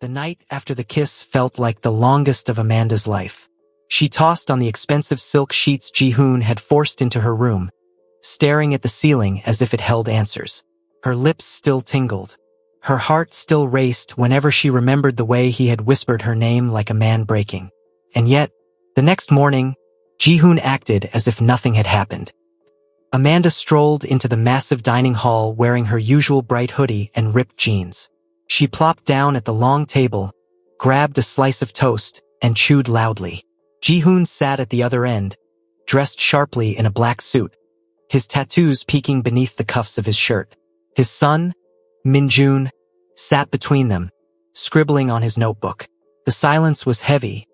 The night after the kiss felt like the longest of Amanda's life. She tossed on the expensive silk sheets Ji-hoon had forced into her room, staring at the ceiling as if it held answers. Her lips still tingled. Her heart still raced whenever she remembered the way he had whispered her name like a man breaking. And yet, the next morning, Ji-hoon acted as if nothing had happened. Amanda strolled into the massive dining hall wearing her usual bright hoodie and ripped jeans. She plopped down at the long table, grabbed a slice of toast, and chewed loudly. Ji-hoon sat at the other end, dressed sharply in a black suit, his tattoos peeking beneath the cuffs of his shirt. His son, Min-jun, sat between them, scribbling on his notebook. The silence was heavy,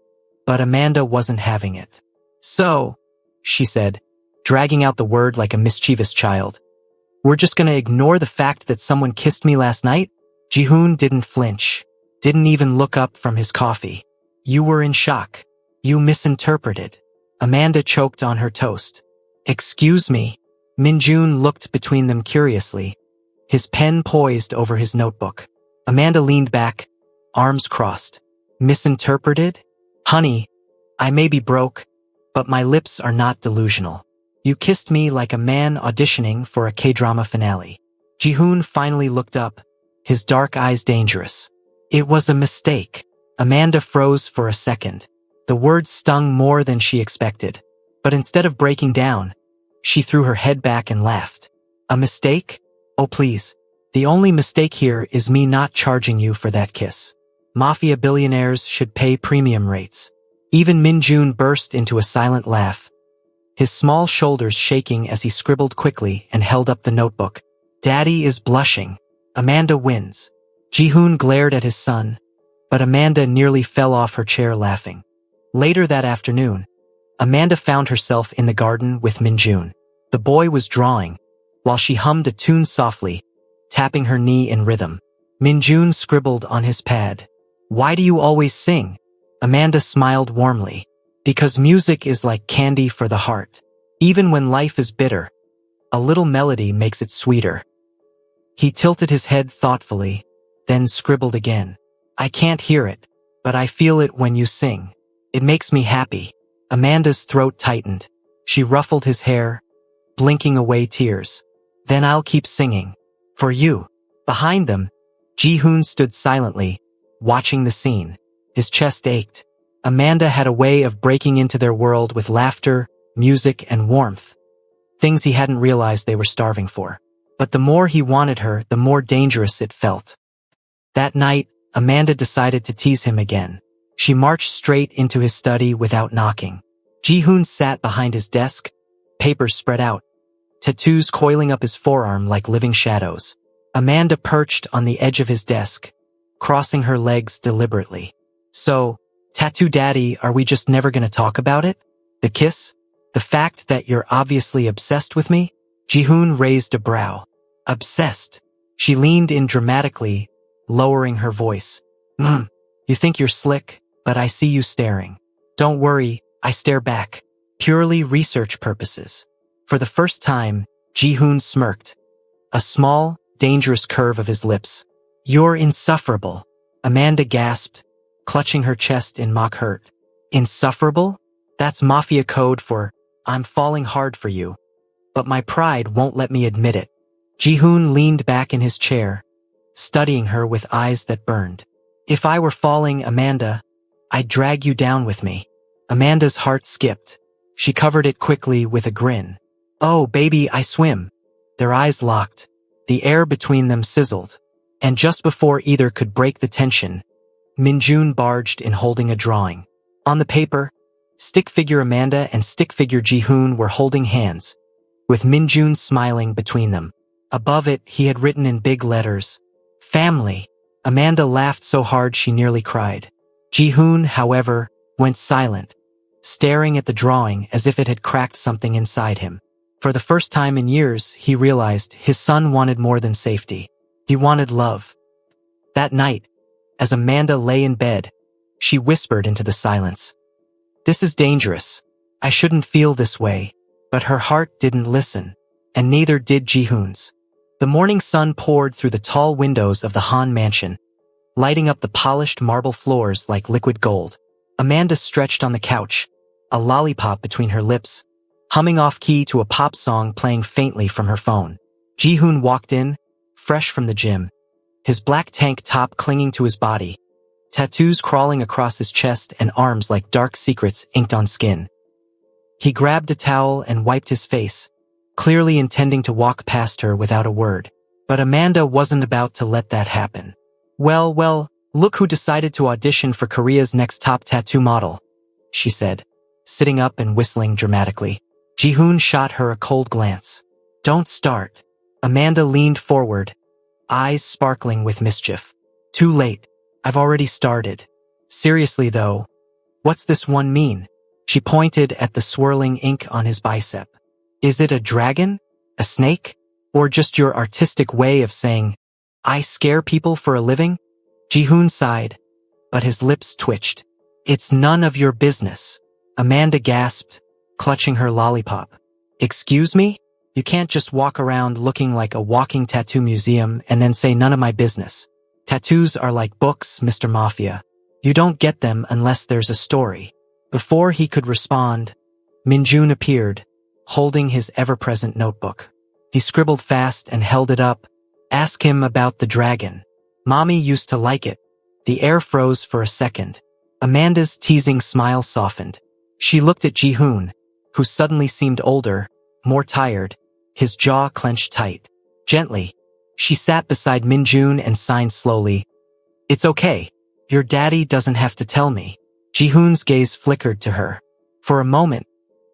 but Amanda wasn't having it. "So," she said, dragging out the word like a mischievous child, "we're just gonna ignore the fact that someone kissed me last night?" Ji-hoon didn't flinch, didn't even look up from his coffee. "You were in shock. You misinterpreted." Amanda choked on her toast. "Excuse me." Min-jun looked between them curiously, his pen poised over his notebook. Amanda leaned back, arms crossed. "Misinterpreted? Honey, I may be broke, but my lips are not delusional. You kissed me like a man auditioning for a K-drama finale." Ji-hoon finally looked up, his dark eyes dangerous. "It was a mistake." Amanda froze for a second. The words stung more than she expected. But instead of breaking down, she threw her head back and laughed. "A mistake? Oh please. The only mistake here is me not charging you for that kiss. Mafia billionaires should pay premium rates." Even Min-jun burst into a silent laugh, his small shoulders shaking as he scribbled quickly and held up the notebook. "Daddy is blushing. Amanda wins." Ji-hoon glared at his son, but Amanda nearly fell off her chair laughing. Later that afternoon, Amanda found herself in the garden with Min-jun. The boy was drawing, while she hummed a tune softly, tapping her knee in rhythm. Min-jun scribbled on his pad. "Why do you always sing?" Amanda smiled warmly. "Because music is like candy for the heart. Even when life is bitter, a little melody makes it sweeter." He tilted his head thoughtfully, then scribbled again. "I can't hear it, but I feel it when you sing. It makes me happy." Amanda's throat tightened. She ruffled his hair, blinking away tears. "Then I'll keep singing. For you." Behind them, Ji-hoon stood silently, watching the scene. His chest ached. Amanda had a way of breaking into their world with laughter, music, and warmth. Things he hadn't realized they were starving for. But the more he wanted her, the more dangerous it felt. That night, Amanda decided to tease him again. She marched straight into his study without knocking. Ji-hoon sat behind his desk, papers spread out, tattoos coiling up his forearm like living shadows. Amanda perched on the edge of his desk, crossing her legs deliberately. "So, Tattoo Daddy, are we just never gonna talk about it? The kiss? The fact that you're obviously obsessed with me?" Ji-hoon raised a brow. "Obsessed?" She leaned in dramatically, lowering her voice. You think you're slick, but I see you staring." "Don't worry, I stare back. Purely research purposes." For the first time, Ji-hoon smirked, a small, dangerous curve of his lips. "You're insufferable." Amanda gasped, clutching her chest in mock hurt. "Insufferable? That's Mafia code for, I'm falling hard for you. But my pride won't let me admit it." Ji-hoon leaned back in his chair, studying her with eyes that burned. "If I were falling, Amanda, I'd drag you down with me." Amanda's heart skipped. She covered it quickly with a grin. "Oh, baby, I swim." Their eyes locked. The air between them sizzled. And just before either could break the tension, Min-jun barged in holding a drawing. On the paper, stick figure Amanda and stick figure Ji-hoon were holding hands, with Min-jun smiling between them. Above it, he had written in big letters, "Family." Amanda laughed so hard she nearly cried. Ji-hoon, however, went silent, staring at the drawing as if it had cracked something inside him. For the first time in years, he realized his son wanted more than safety. He wanted love. That night, as Amanda lay in bed, she whispered into the silence, "This is dangerous. I shouldn't feel this way." But her heart didn't listen, and neither did Ji-hoon's. The morning sun poured through the tall windows of the Han mansion, lighting up the polished marble floors like liquid gold. Amanda stretched on the couch, a lollipop between her lips, humming off-key to a pop song playing faintly from her phone. Ji-hoon walked in, fresh from the gym, his black tank top clinging to his body, tattoos crawling across his chest and arms like dark secrets inked on skin. He grabbed a towel and wiped his face, clearly intending to walk past her without a word. But Amanda wasn't about to let that happen. Well, look who decided to audition for Korea's next top tattoo model, she said, sitting up and whistling dramatically. Ji-hoon shot her a cold glance. Don't start. Amanda leaned forward, eyes sparkling with mischief. Too late. I've already started. Seriously though, what's this one mean? She pointed at the swirling ink on his bicep. Is it a dragon? A snake? Or just your artistic way of saying, I scare people for a living? Ji-hoon sighed, but his lips twitched. It's none of your business. Amanda gasped, clutching her lollipop. Excuse me? You can't just walk around looking like a walking tattoo museum and then say none of my business. Tattoos are like books, Mr. Mafia. You don't get them unless there's a story. Before he could respond, Minjun appeared, holding his ever-present notebook. He scribbled fast and held it up. Ask him about the dragon. Mommy used to like it. The air froze for a second. Amanda's teasing smile softened. She looked at Ji-hoon, who suddenly seemed older, more tired, his jaw clenched tight. Gently, she sat beside Minjun and signed slowly. It's okay. Your daddy doesn't have to tell me. Ji-hoon's gaze flickered to her. For a moment,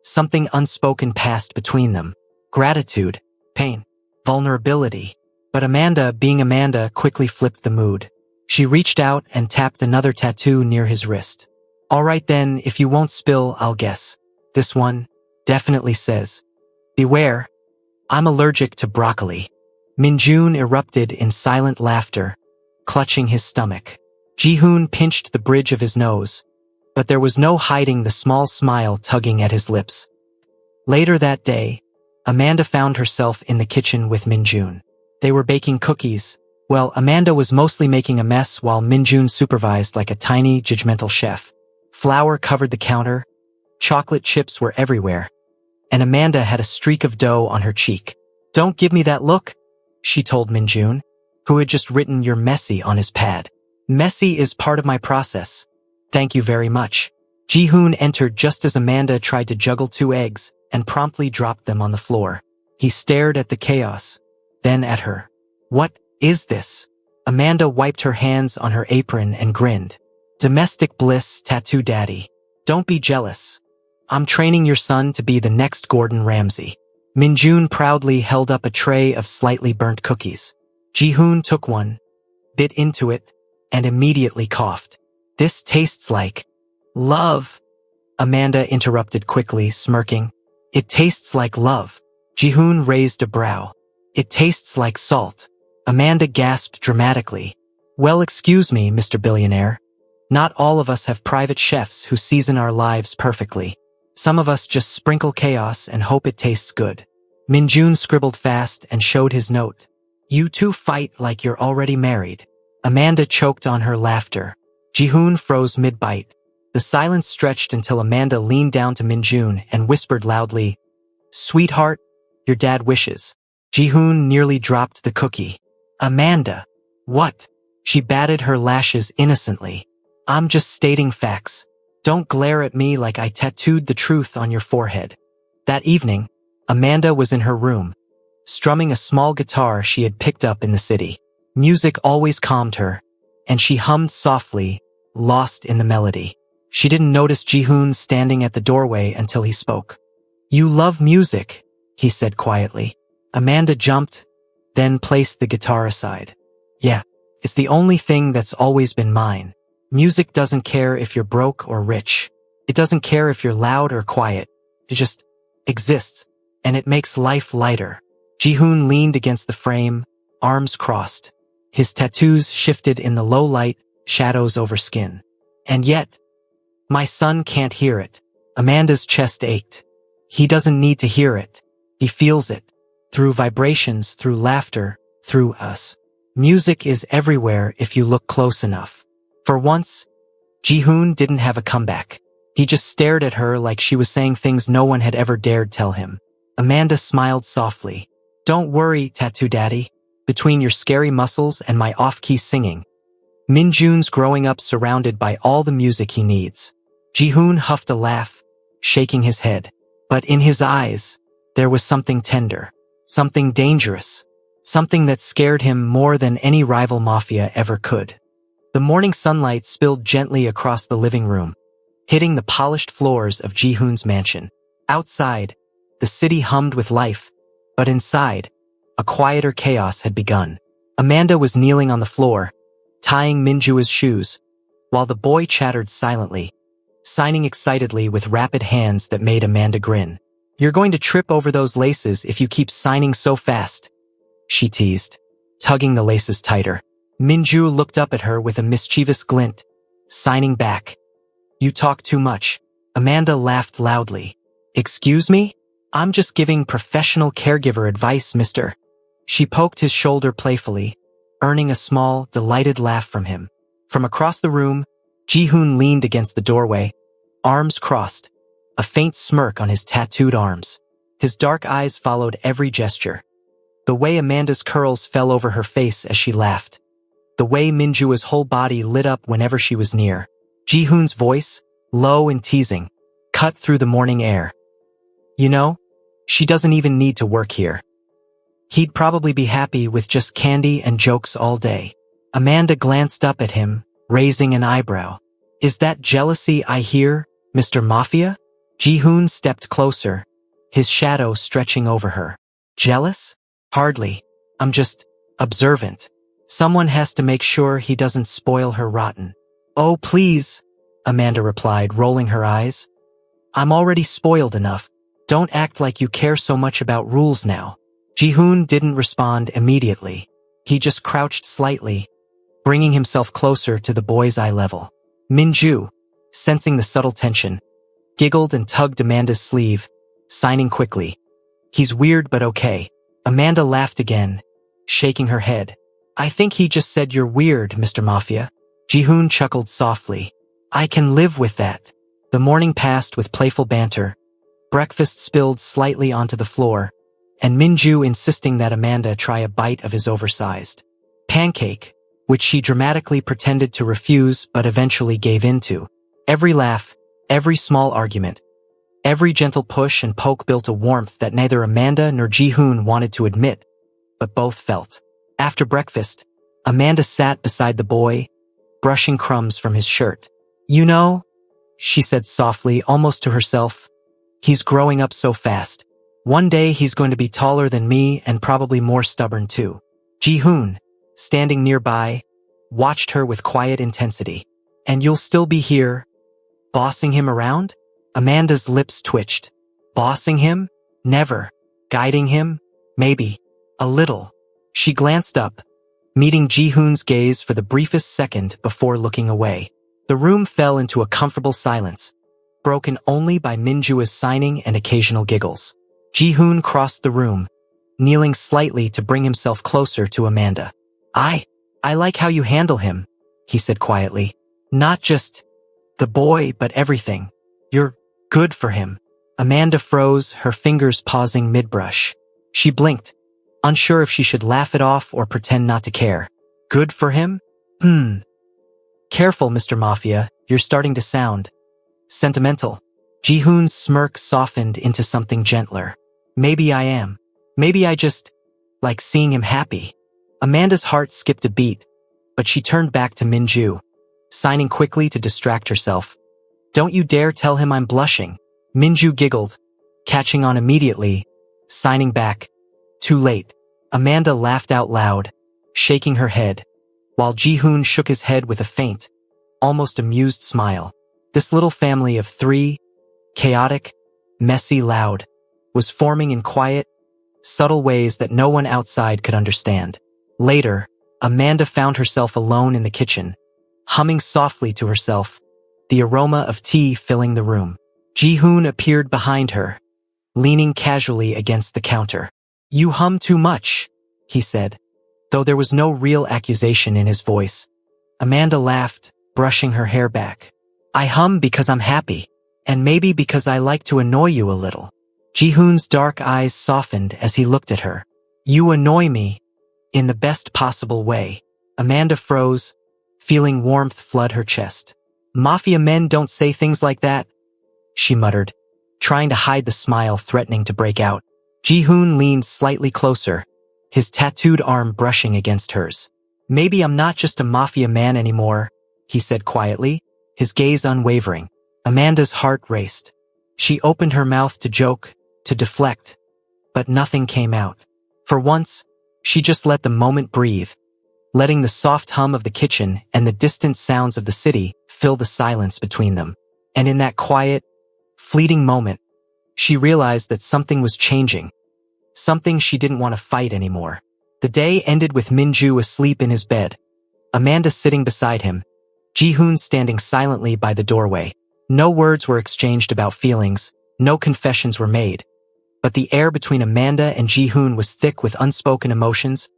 something unspoken passed between them. Gratitude, pain, vulnerability. But Amanda, being Amanda, quickly flipped the mood. She reached out and tapped another tattoo near his wrist. All right then, if you won't spill, I'll guess. This one definitely says, beware, I'm allergic to broccoli. Minjun erupted in silent laughter, clutching his stomach. Ji-hoon pinched the bridge of his nose, but there was no hiding the small smile tugging at his lips. Later that day, Amanda found herself in the kitchen with Minjun. They were baking cookies. Well, Amanda was mostly making a mess while Minjun supervised like a tiny, judgmental chef. Flour covered the counter, chocolate chips were everywhere, and Amanda had a streak of dough on her cheek. Don't give me that look, she told Minjun, who had just written "You're messy" on his pad. Messy is part of my process. Thank you very much. Ji-hoon entered just as Amanda tried to juggle 2 eggs and promptly dropped them on the floor. He stared at the chaos, then at her. What is this? Amanda wiped her hands on her apron and grinned. Domestic bliss, tattoo daddy. Don't be jealous. I'm training your son to be the next Gordon Ramsay. Minjun proudly held up a tray of slightly burnt cookies. Ji-hoon took one, bit into it, and immediately coughed. This tastes like love. Amanda interrupted quickly, smirking. It tastes like love. Ji-hoon raised a brow. It tastes like salt. Amanda gasped dramatically. Well, excuse me, Mr. Billionaire. Not all of us have private chefs who season our lives perfectly. Some of us just sprinkle chaos and hope it tastes good. Minjun scribbled fast and showed his note. You two fight like you're already married. Amanda choked on her laughter. Ji-hoon froze mid-bite. The silence stretched until Amanda leaned down to Minjun and whispered loudly, Sweetheart, your dad wishes. Ji-hoon nearly dropped the cookie. Amanda. What? She batted her lashes innocently. I'm just stating facts. Don't glare at me like I tattooed the truth on your forehead. That evening, Amanda was in her room, strumming a small guitar she had picked up in the city. Music always calmed her, and she hummed softly, lost in the melody. She didn't notice Ji-hoon standing at the doorway until he spoke. You love music, he said quietly. Amanda jumped, then placed the guitar aside. Yeah, it's the only thing that's always been mine. Music doesn't care if you're broke or rich. It doesn't care if you're loud or quiet. It just exists, and it makes life lighter. Ji-hoon leaned against the frame, arms crossed. His tattoos shifted in the low light, shadows over skin. And yet, my son can't hear it. Amanda's chest ached. He doesn't need to hear it. He feels it. Through vibrations, through laughter, through us. Music is everywhere if you look close enough. For once, Ji-hoon didn't have a comeback. He just stared at her like she was saying things no one had ever dared tell him. Amanda smiled softly. Don't worry, Tattoo Daddy. Between your scary muscles and my off-key singing, Min-jun's growing up surrounded by all the music he needs. Ji-hoon huffed a laugh, shaking his head. But in his eyes, there was something tender, something dangerous, something that scared him more than any rival Mafia ever could. The morning sunlight spilled gently across the living room, hitting the polished floors of Ji-hoon's mansion. Outside, the city hummed with life, but inside, a quieter chaos had begun. Amanda was kneeling on the floor, tying Minju's shoes, while the boy chattered silently, signing excitedly with rapid hands that made Amanda grin. You're going to trip over those laces if you keep signing so fast, she teased, tugging the laces tighter. Minju looked up at her with a mischievous glint, signing back. You talk too much. Amanda laughed loudly. Excuse me? I'm just giving professional caregiver advice, mister. She poked his shoulder playfully, earning a small, delighted laugh from him. From across the room, Ji-hoon leaned against the doorway, arms crossed, a faint smirk on his tattooed arms. His dark eyes followed every gesture. The way Amanda's curls fell over her face as she laughed. The way Minju's whole body lit up whenever she was near. Ji-hoon's voice, low and teasing, cut through the morning air. You know, she doesn't even need to work here. He'd probably be happy with just candy and jokes all day. Amanda glanced up at him, raising an eyebrow. Is that jealousy I hear, Mr. Mafia? Ji-hoon stepped closer, his shadow stretching over her. Jealous? Hardly. I'm just observant. Someone has to make sure he doesn't spoil her rotten. Oh, please, Amanda replied, rolling her eyes. I'm already spoiled enough. Don't act like you care so much about rules now. Ji-hoon didn't respond immediately. He just crouched slightly, bringing himself closer to the boy's eye level. Minju, sensing the subtle tension, giggled and tugged Amanda's sleeve, signing quickly. He's weird but okay. Amanda laughed again, shaking her head. I think he just said you're weird, Mr. Mafia. Ji-hoon chuckled softly. I can live with that. The morning passed with playful banter. Breakfast spilled slightly onto the floor, and Minju insisting that Amanda try a bite of his oversized pancake, which she dramatically pretended to refuse but eventually gave in to. Every laugh, every small argument, every gentle push and poke built a warmth that neither Amanda nor Ji-hoon wanted to admit, but both felt. After breakfast, Amanda sat beside the boy, brushing crumbs from his shirt. You know, she said softly, almost to herself, he's growing up so fast. One day he's going to be taller than me and probably more stubborn too. Ji-hoon, standing nearby, watched her with quiet intensity. And you'll still be here, bossing him around? Amanda's lips twitched. Bossing him? Never. Guiding him? Maybe. A little. She glanced up, meeting Ji-hoon's gaze for the briefest second before looking away. The room fell into a comfortable silence, broken only by Minju's signing and occasional giggles. Ji-hoon crossed the room, kneeling slightly to bring himself closer to Amanda. I like how you handle him, he said quietly. Not just the boy, but everything. You're good for him. Amanda froze, her fingers pausing mid-brush. She blinked, unsure if she should laugh it off or pretend not to care. Good for him? Careful, Mr. Mafia, you're starting to sound sentimental. Ji-hoon's smirk softened into something gentler. Maybe I am. Maybe I just like seeing him happy. Amanda's heart skipped a beat, but she turned back to Minju, signing quickly to distract herself. Don't you dare tell him I'm blushing. Minju giggled, catching on immediately, signing back. Too late. Amanda laughed out loud, shaking her head, while Ji-hoon shook his head with a faint, almost amused smile. This little family of three, chaotic, messy, loud, was forming in quiet, subtle ways that no one outside could understand. Later, Amanda found herself alone in the kitchen, humming softly to herself, the aroma of tea filling the room. Ji-hoon appeared behind her, leaning casually against the counter. You hum too much, he said, though there was no real accusation in his voice. Amanda laughed, brushing her hair back. I hum because I'm happy, and maybe because I like to annoy you a little. Ji-hoon's dark eyes softened as he looked at her. You annoy me, in the best possible way. Amanda froze, feeling warmth flood her chest. Mafia men don't say things like that, she muttered, trying to hide the smile threatening to break out. Ji-hoon leaned slightly closer, his tattooed arm brushing against hers. Maybe I'm not just a mafia man anymore, he said quietly, his gaze unwavering. Amanda's heart raced. She opened her mouth to joke, to deflect, but nothing came out. For once, she just let the moment breathe, letting the soft hum of the kitchen and the distant sounds of the city fill the silence between them. And in that quiet, fleeting moment, she realized that something was changing, something she didn't want to fight anymore. The day ended with Minju asleep in his bed, Amanda sitting beside him, Ji-hoon standing silently by the doorway. No words were exchanged about feelings, no confessions were made. But the air between Amanda and Ji-hoon was thick with unspoken emotions,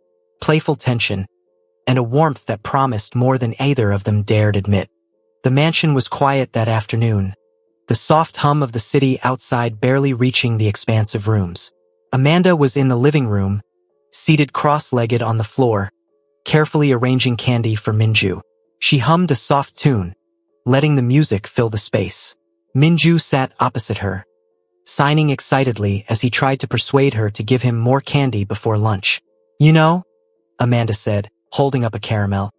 playful tension, and a warmth that promised more than either of them dared admit. The mansion was quiet that afternoon, the soft hum of the city outside barely reaching the expansive rooms. Amanda was in the living room, seated cross-legged on the floor, carefully arranging candy for Minju. She hummed a soft tune, letting the music fill the space. Minju sat opposite her, sighing excitedly as he tried to persuade her to give him more candy before lunch. You know, Amanda said, holding up a caramel,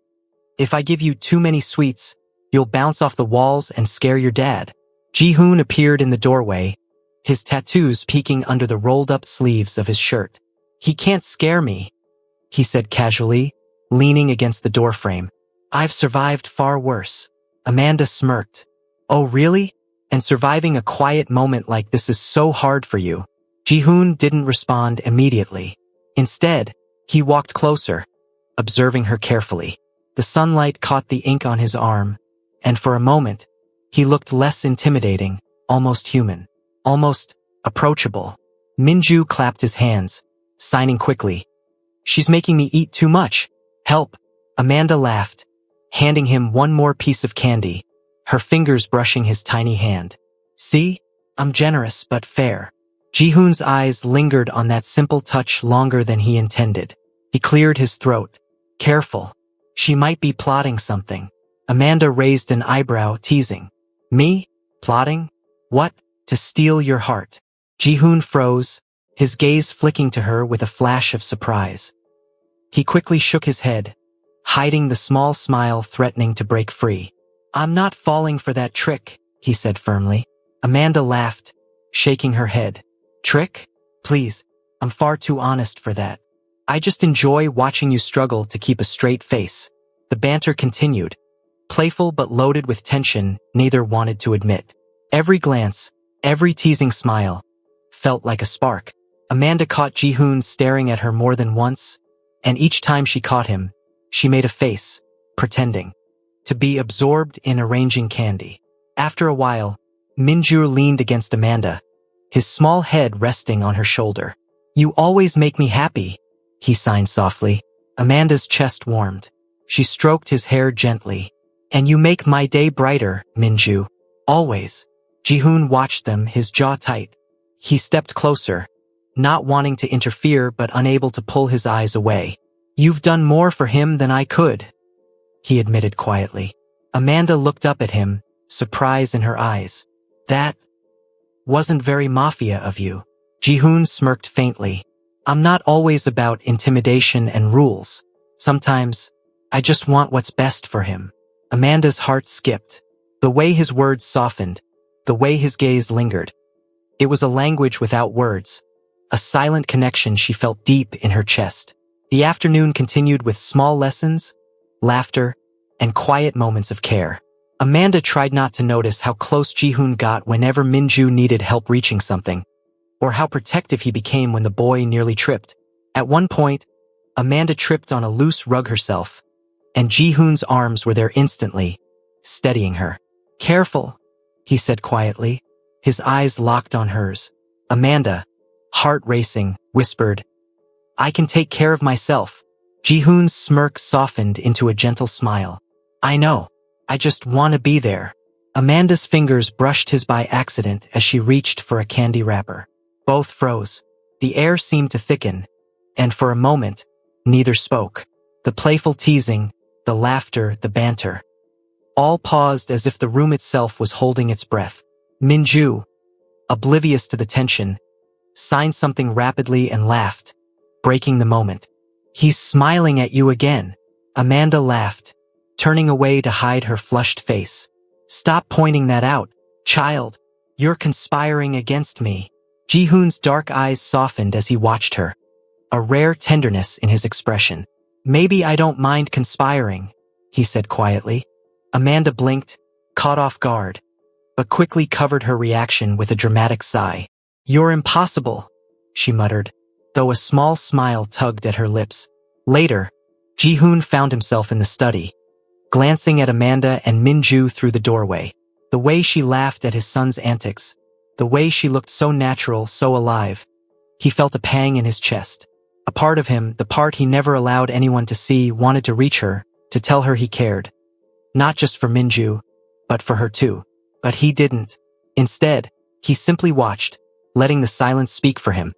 if I give you too many sweets, you'll bounce off the walls and scare your dad. Ji-hoon appeared in the doorway, his tattoos peeking under the rolled-up sleeves of his shirt. He can't scare me, he said casually, leaning against the doorframe. I've survived far worse. Amanda smirked. Oh really? And surviving a quiet moment like this is so hard for you. Ji-hoon didn't respond immediately. Instead, he walked closer, observing her carefully. The sunlight caught the ink on his arm, and for a moment, he looked less intimidating, almost human, almost approachable. Minju clapped his hands, signing quickly. She's making me eat too much. Help. Amanda laughed, handing him one more piece of candy, her fingers brushing his tiny hand. See? I'm generous but fair. Ji-hoon's eyes lingered on that simple touch longer than he intended. He cleared his throat. Careful. She might be plotting something. Amanda raised an eyebrow, teasing. Me? Plotting? What? To steal your heart. Ji-hoon froze, his gaze flicking to her with a flash of surprise. He quickly shook his head, hiding the small smile threatening to break free. I'm not falling for that trick, he said firmly. Amanda laughed, shaking her head. Trick? Please, I'm far too honest for that. I just enjoy watching you struggle to keep a straight face. The banter continued, playful but loaded with tension neither wanted to admit. Every glance, every teasing smile, felt like a spark. Amanda caught Ji-hoon staring at her more than once, and each time she caught him, she made a face, pretending to be absorbed in arranging candy. After a while, Minju leaned against Amanda, his small head resting on her shoulder. You always make me happy, he signed softly. Amanda's chest warmed. She stroked his hair gently. And you make my day brighter, Minju. Always. Ji-hoon watched them, his jaw tight. He stepped closer, not wanting to interfere but unable to pull his eyes away. You've done more for him than I could, he admitted quietly. Amanda looked up at him, surprise in her eyes. That wasn't very mafia of you. Ji-hoon smirked faintly. I'm not always about intimidation and rules. Sometimes, I just want what's best for him. Amanda's heart skipped. The way his words softened, the way his gaze lingered. It was a language without words, a silent connection she felt deep in her chest. The afternoon continued with small lessons, laughter, and quiet moments of care. Amanda tried not to notice how close Ji-hoon got whenever Minju needed help reaching something, or how protective he became when the boy nearly tripped. At one point, Amanda tripped on a loose rug herself, and Ji-hoon's arms were there instantly, steadying her. Careful, he said quietly, his eyes locked on hers. Amanda, heart racing, whispered, I can take care of myself. Ji-hoon's smirk softened into a gentle smile. I know. I just want to be there. Amanda's fingers brushed his by accident as she reached for a candy wrapper. Both froze. The air seemed to thicken, and for a moment, neither spoke. The playful teasing, the laughter, the banter. All paused as if the room itself was holding its breath. Minju, oblivious to the tension, signed something rapidly and laughed, breaking the moment. He's smiling at you again. Amanda laughed, turning away to hide her flushed face. Stop pointing that out, child. You're conspiring against me. Ji-hoon's dark eyes softened as he watched her, a rare tenderness in his expression. Maybe I don't mind conspiring, he said quietly. Amanda blinked, caught off guard, but quickly covered her reaction with a dramatic sigh. You're impossible, she muttered, though a small smile tugged at her lips. Later, Ji-hoon found himself in the study, glancing at Amanda and Minju through the doorway. The way she laughed at his son's antics, the way she looked so natural, so alive. He felt a pang in his chest. A part of him, the part he never allowed anyone to see, wanted to reach her, to tell her he cared. Not just for Minju, but for her too. But he didn't. Instead, he simply watched, letting the silence speak for him.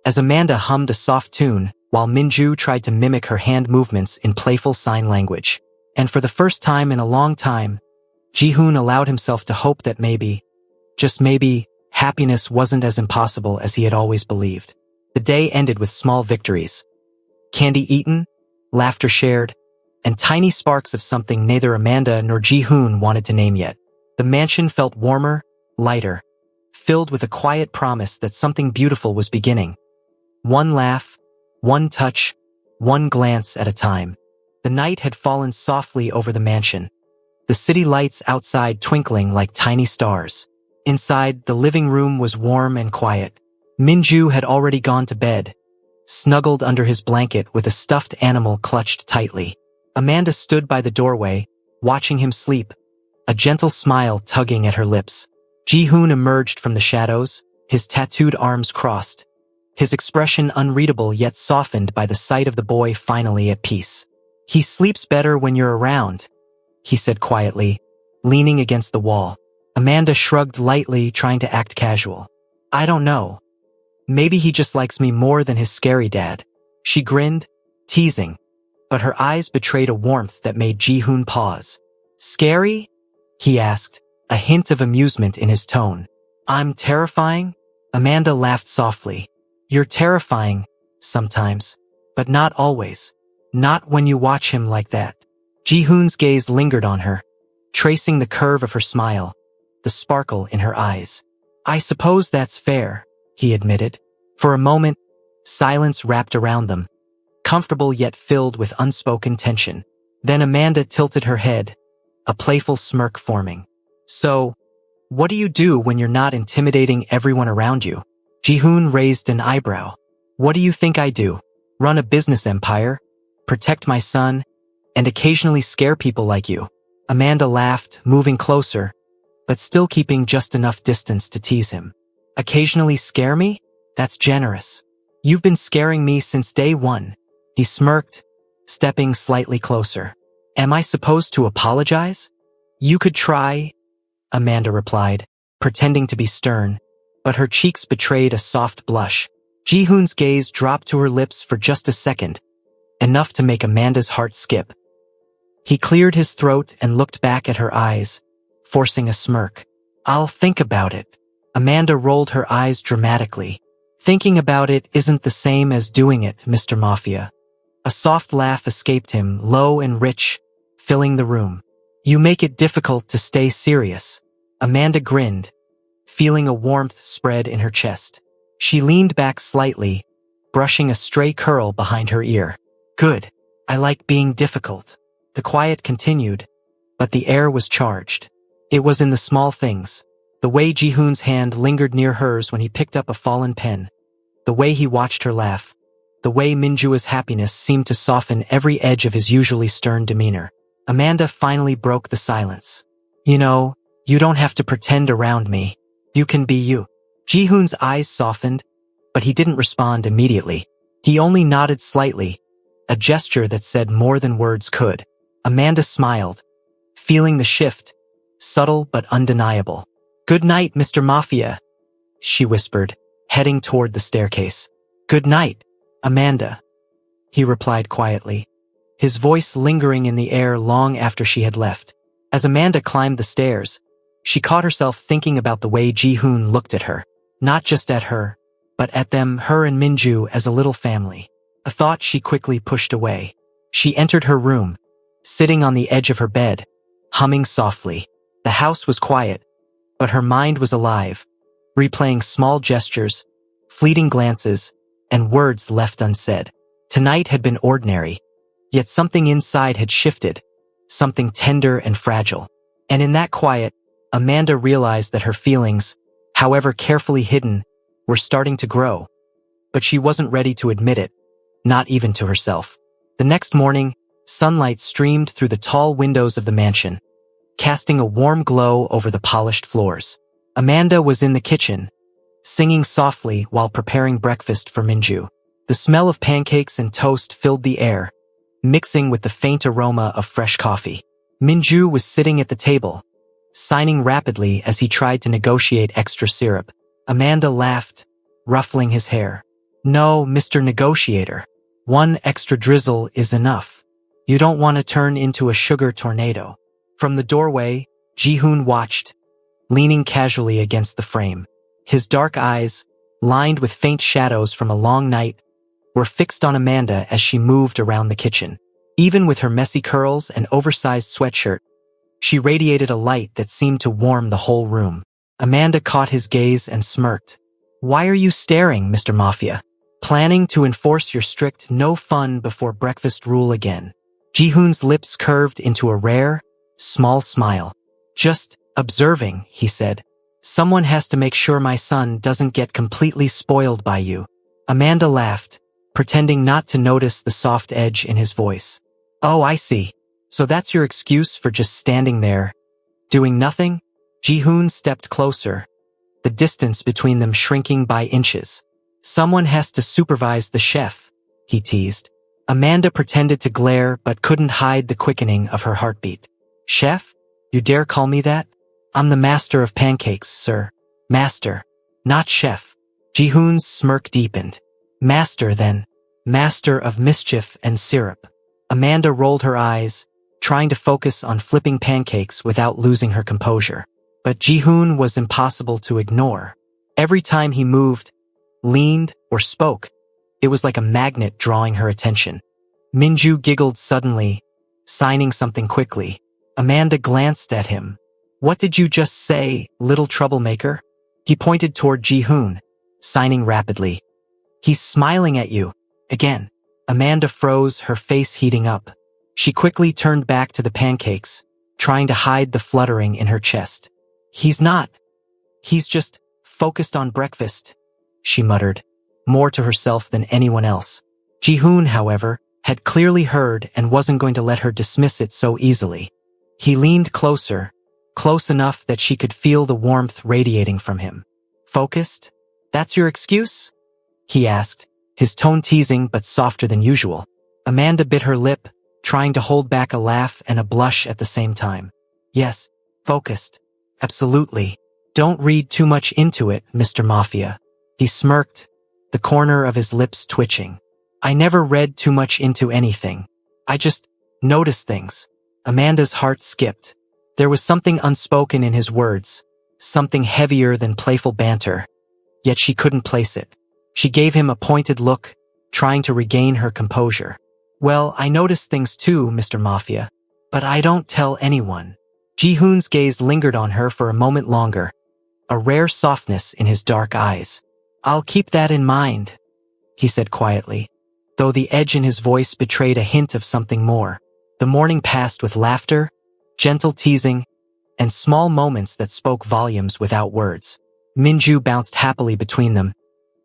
As Amanda hummed a soft tune, while Minju tried to mimic her hand movements in playful sign language. And for the first time in a long time, Ji-hoon allowed himself to hope that maybe, just maybe, happiness wasn't as impossible as he had always believed. The day ended with small victories. Candy eaten, laughter shared, and tiny sparks of something neither Amanda nor Ji-hoon wanted to name yet. The mansion felt warmer, lighter, filled with a quiet promise that something beautiful was beginning. One laugh, one touch, one glance at a time. The night had fallen softly over the mansion, the city lights outside twinkling like tiny stars. Inside, the living room was warm and quiet. Minju had already gone to bed, snuggled under his blanket with a stuffed animal clutched tightly. Amanda stood by the doorway, watching him sleep, a gentle smile tugging at her lips. Ji-hoon emerged from the shadows, his tattooed arms crossed, his expression unreadable yet softened by the sight of the boy finally at peace. He sleeps better when you're around, he said quietly, leaning against the wall. Amanda shrugged lightly, trying to act casual. I don't know. Maybe he just likes me more than his scary dad. She grinned, teasing, but her eyes betrayed a warmth that made Ji-hoon pause. Scary? He asked, a hint of amusement in his tone. I'm terrifying? Amanda laughed softly. You're terrifying, sometimes, but not always. Not when you watch him like that. Ji-hoon's gaze lingered on her, tracing the curve of her smile, the sparkle in her eyes. I suppose that's fair, he admitted. For a moment, silence wrapped around them, comfortable yet filled with unspoken tension. Then Amanda tilted her head, a playful smirk forming. So, what do you do when you're not intimidating everyone around you? Ji-hoon raised an eyebrow. What do you think I do? Run a business empire? Protect my son? And occasionally scare people like you? Amanda laughed, moving closer, but still keeping just enough distance to tease him. Occasionally scare me? That's generous. You've been scaring me since day one. He smirked, stepping slightly closer. Am I supposed to apologize? You could try, Amanda replied, pretending to be stern, but her cheeks betrayed a soft blush. Ji-hoon's gaze dropped to her lips for just a second, enough to make Amanda's heart skip. He cleared his throat and looked back at her eyes, forcing a smirk. I'll think about it. Amanda rolled her eyes dramatically. Thinking about it isn't the same as doing it, Mr. Mafia. A soft laugh escaped him, low and rich, filling the room. You make it difficult to stay serious. Amanda grinned, feeling a warmth spread in her chest. She leaned back slightly, brushing a stray curl behind her ear. Good. I like being difficult. The quiet continued, but the air was charged. It was in the small things. The way Ji-hoon's hand lingered near hers when he picked up a fallen pen. The way he watched her laugh. The way Minju's happiness seemed to soften every edge of his usually stern demeanor. Amanda finally broke the silence. You know, you don't have to pretend around me. You can be you. Ji-hoon's eyes softened, but he didn't respond immediately. He only nodded slightly, a gesture that said more than words could. Amanda smiled, feeling the shift, subtle but undeniable. "Good night, Mr. Mafia," she whispered, heading toward the staircase. "Good night, Amanda," he replied quietly, his voice lingering in the air long after she had left. As Amanda climbed the stairs, she caught herself thinking about the way Ji-hoon looked at her. Not just at her, but at them, her and Minju, as a little family. A thought she quickly pushed away. She entered her room, sitting on the edge of her bed, humming softly. The house was quiet, but her mind was alive, replaying small gestures, fleeting glances, and words left unsaid. Tonight had been ordinary, yet something inside had shifted, something tender and fragile. And in that quiet, Amanda realized that her feelings, however carefully hidden, were starting to grow. But she wasn't ready to admit it, not even to herself. The next morning, sunlight streamed through the tall windows of the mansion, casting a warm glow over the polished floors. Amanda was in the kitchen, singing softly while preparing breakfast for Minju. The smell of pancakes and toast filled the air, mixing with the faint aroma of fresh coffee. Minju was sitting at the table, signing rapidly as he tried to negotiate extra syrup. Amanda laughed, ruffling his hair. "No, Mr. Negotiator. One extra drizzle is enough. You don't want to turn into a sugar tornado." From the doorway, Ji-hoon watched, leaning casually against the frame. His dark eyes, lined with faint shadows from a long night, were fixed on Amanda as she moved around the kitchen. Even with her messy curls and oversized sweatshirt, she radiated a light that seemed to warm the whole room. Amanda caught his gaze and smirked. "Why are you staring, Mr. Mafia? Planning to enforce your strict no fun before breakfast rule again?" Ji-hoon's lips curved into a rare, small smile. "Just observing," he said. "Someone has to make sure my son doesn't get completely spoiled by you." Amanda laughed, pretending not to notice the soft edge in his voice. "Oh, I see. So that's your excuse for just standing there, doing nothing?" Ji-hoon stepped closer, the distance between them shrinking by inches. "Someone has to supervise the chef," he teased. Amanda pretended to glare but couldn't hide the quickening of her heartbeat. "Chef? You dare call me that? I'm the master of pancakes, sir. Master, not chef." Ji-hoon's smirk deepened. "Master, then. Master of mischief and syrup." Amanda rolled her eyes, trying to focus on flipping pancakes without losing her composure. But Ji-hoon was impossible to ignore. Every time he moved, leaned, or spoke, it was like a magnet drawing her attention. Minju giggled suddenly, signing something quickly. Amanda glanced at him. "What did you just say, little troublemaker?" He pointed toward Ji-hoon, signing rapidly. "He's smiling at you. Again." Amanda froze, her face heating up. She quickly turned back to the pancakes, trying to hide the fluttering in her chest. "He's not. He's just focused on breakfast," she muttered, more to herself than anyone else. Ji-hoon, however, had clearly heard and wasn't going to let her dismiss it so easily. He leaned closer, close enough that she could feel the warmth radiating from him. "Focused? That's your excuse?" he asked, his tone teasing but softer than usual. Amanda bit her lip, trying to hold back a laugh and a blush at the same time. "Yes, focused. Absolutely. Don't read too much into it, Mr. Mafia." He smirked, the corner of his lips twitching. "I never read too much into anything. I just noticed things." Amanda's heart skipped. There was something unspoken in his words, something heavier than playful banter, yet she couldn't place it. She gave him a pointed look, trying to regain her composure. "Well, I noticed things too, Mr. Mafia, but I don't tell anyone." Ji-hoon's gaze lingered on her for a moment longer, a rare softness in his dark eyes. "I'll keep that in mind," he said quietly, though the edge in his voice betrayed a hint of something more. The morning passed with laughter, gentle teasing, and small moments that spoke volumes without words. Minju bounced happily between them,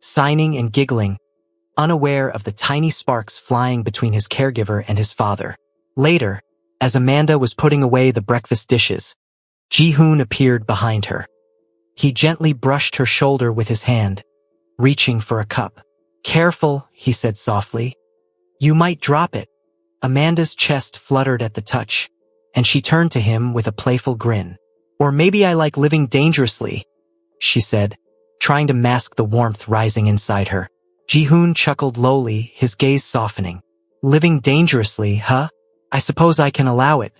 signing and giggling, unaware of the tiny sparks flying between his caregiver and his father. Later, as Amanda was putting away the breakfast dishes, Ji-hoon appeared behind her. He gently brushed her shoulder with his hand, reaching for a cup. "Careful," he said softly. You might drop it. Amanda's chest fluttered at the touch, and she turned to him with a playful grin. Or maybe I like living dangerously, she said, trying to mask the warmth rising inside her. Ji-hoon chuckled lowly, his gaze softening. Living dangerously, huh? I suppose I can allow it.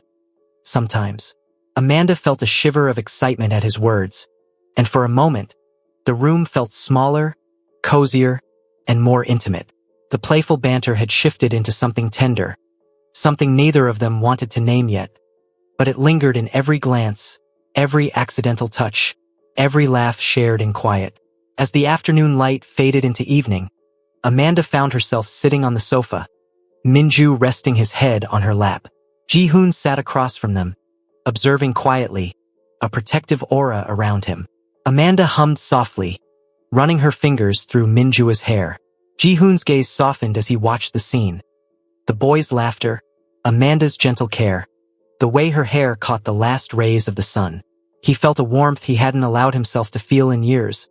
Sometimes. Amanda felt a shiver of excitement at his words, and for a moment, the room felt smaller, cozier, and more intimate. The playful banter had shifted into something tender, something neither of them wanted to name yet, but it lingered in every glance, every accidental touch, every laugh shared in quiet. As the afternoon light faded into evening, Amanda found herself sitting on the sofa, Minju resting his head on her lap. Ji-hoon sat across from them, observing quietly, a protective aura around him. Amanda hummed softly, running her fingers through Minju's hair. Ji-hoon's gaze softened as he watched the scene. The boy's laughter, Amanda's gentle care, the way her hair caught the last rays of the sun. He felt a warmth he hadn't allowed himself to feel in years,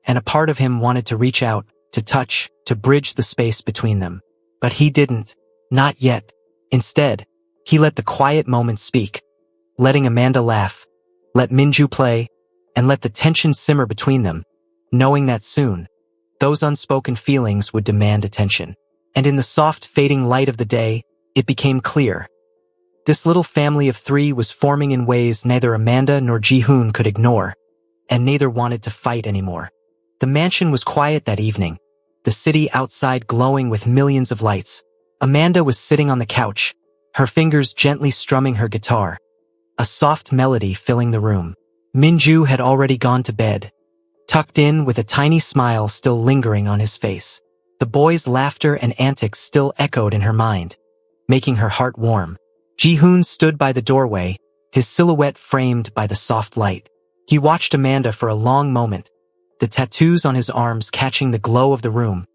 and a part of him wanted to reach out, to touch, to bridge the space between them. But he didn't. Not yet. Instead, he let the quiet moments speak, letting Amanda laugh, let Minju play, and let the tension simmer between them, knowing that soon, those unspoken feelings would demand attention. And in the soft, fading light of the day, it became clear. This little family of three was forming in ways neither Amanda nor Ji-hoon could ignore, and neither wanted to fight anymore. The mansion was quiet that evening, the city outside glowing with millions of lights. Amanda was sitting on the couch, her fingers gently strumming her guitar, a soft melody filling the room. Minju had already gone to bed, tucked in with a tiny smile still lingering on his face. The boy's laughter and antics still echoed in her mind, making her heart warm. Ji-hoon stood by the doorway, his silhouette framed by the soft light. He watched Amanda for a long moment, the tattoos on his arms catching the glow of the room,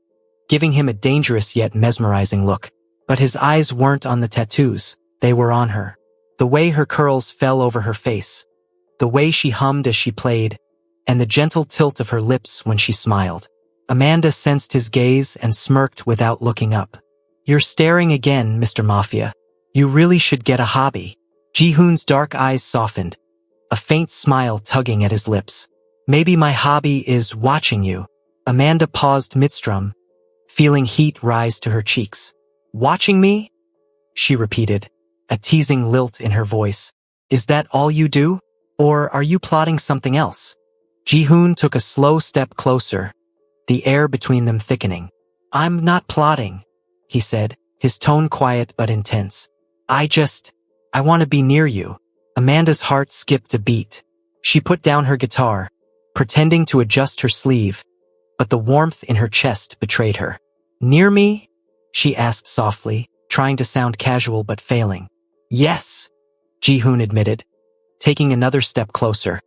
giving him a dangerous yet mesmerizing look. But his eyes weren't on the tattoos, they were on her. The way her curls fell over her face, the way she hummed as she played, and the gentle tilt of her lips when she smiled. Amanda sensed his gaze and smirked without looking up. You're staring again, Mr. Mafia. You really should get a hobby. Ji-hoon's dark eyes softened, a faint smile tugging at his lips. Maybe my hobby is watching you. Amanda paused midstrum, feeling heat rise to her cheeks. Watching me? She repeated, a teasing lilt in her voice. Is that all you do? Or are you plotting something else? Ji-hoon took a slow step closer, the air between them thickening. I'm not plotting, he said, his tone quiet but intense. I want to be near you. Amanda's heart skipped a beat. She put down her guitar, pretending to adjust her sleeve, but the warmth in her chest betrayed her. Near me? She asked softly, trying to sound casual but failing. Yes, Ji-hoon admitted, taking another step closer,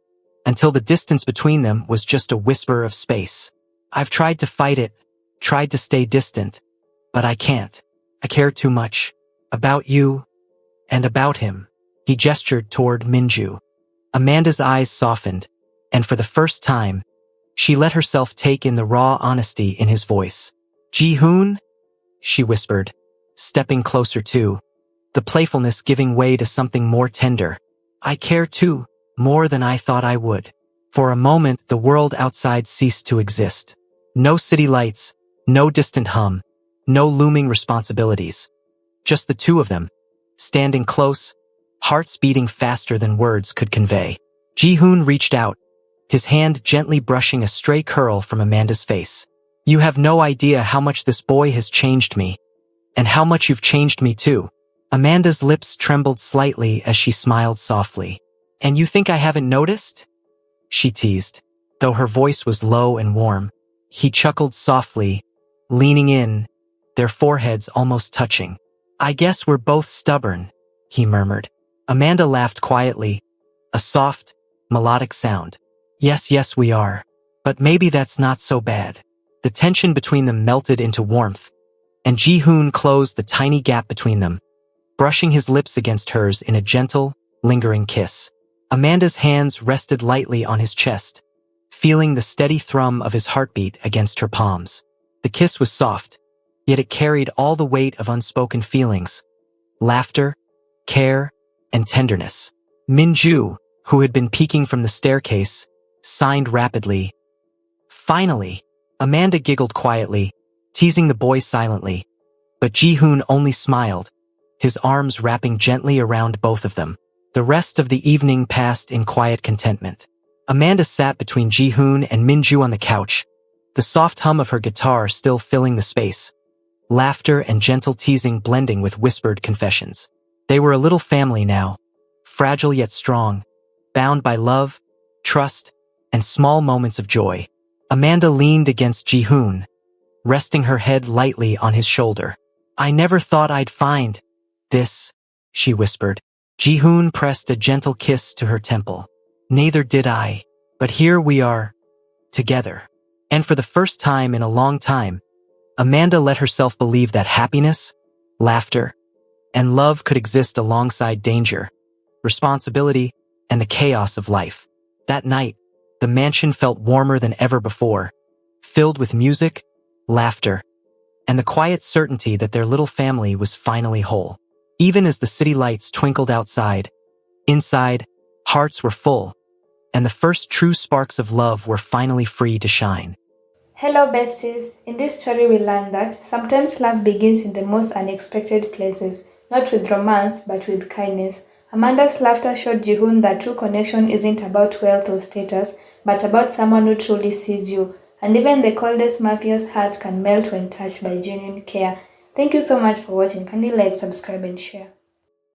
until the distance between them was just a whisper of space. I've tried to fight it, tried to stay distant, but I can't. I care too much. About you, and about him. He gestured toward Minju. Amanda's eyes softened, and for the first time, she let herself take in the raw honesty in his voice. Ji-hoon? She whispered, stepping closer too, the playfulness giving way to something more tender. I care too, more than I thought I would. For a moment, the world outside ceased to exist. No city lights, no distant hum, no looming responsibilities. Just the two of them, standing close, hearts beating faster than words could convey. Ji-hoon reached out, his hand gently brushing a stray curl from Amanda's face. You have no idea how much this boy has changed me, and how much you've changed me too. Amanda's lips trembled slightly as she smiled softly. And you think I haven't noticed? She teased, though her voice was low and warm. He chuckled softly, leaning in, their foreheads almost touching. I guess we're both stubborn, he murmured. Amanda laughed quietly, a soft, melodic sound. Yes, we are. But maybe that's not so bad. The tension between them melted into warmth, and Ji-hoon closed the tiny gap between them, brushing his lips against hers in a gentle, lingering kiss. Amanda's hands rested lightly on his chest, feeling the steady thrum of his heartbeat against her palms. The kiss was soft, yet it carried all the weight of unspoken feelings, laughter, care, and tenderness. Minju, who had been peeking from the staircase, signed rapidly. Finally, Amanda giggled quietly, teasing the boy silently, but Ji-hoon only smiled, his arms wrapping gently around both of them. The rest of the evening passed in quiet contentment. Amanda sat between Ji-hoon and Minju on the couch, the soft hum of her guitar still filling the space, laughter and gentle teasing blending with whispered confessions. They were a little family now, fragile yet strong, bound by love, trust, and small moments of joy. Amanda leaned against Ji-hoon, resting her head lightly on his shoulder. "I never thought I'd find this," she whispered. Ji-hoon pressed a gentle kiss to her temple. "Neither did I. But here we are, together." And for the first time in a long time, Amanda let herself believe that happiness, laughter, and love could exist alongside danger, responsibility, and the chaos of life. That night, the mansion felt warmer than ever before, filled with music, laughter, and the quiet certainty that their little family was finally whole. Even as the city lights twinkled outside, inside, hearts were full, and the first true sparks of love were finally free to shine. Hello, besties. In this story, we learn that sometimes love begins in the most unexpected places, not with romance, but with kindness. Amanda's laughter showed Jihoon that true connection isn't about wealth or status, but about someone who truly sees you. And even the coldest mafia's heart can melt when touched by genuine care. Thank you so much for watching. Kindly like, subscribe, and share.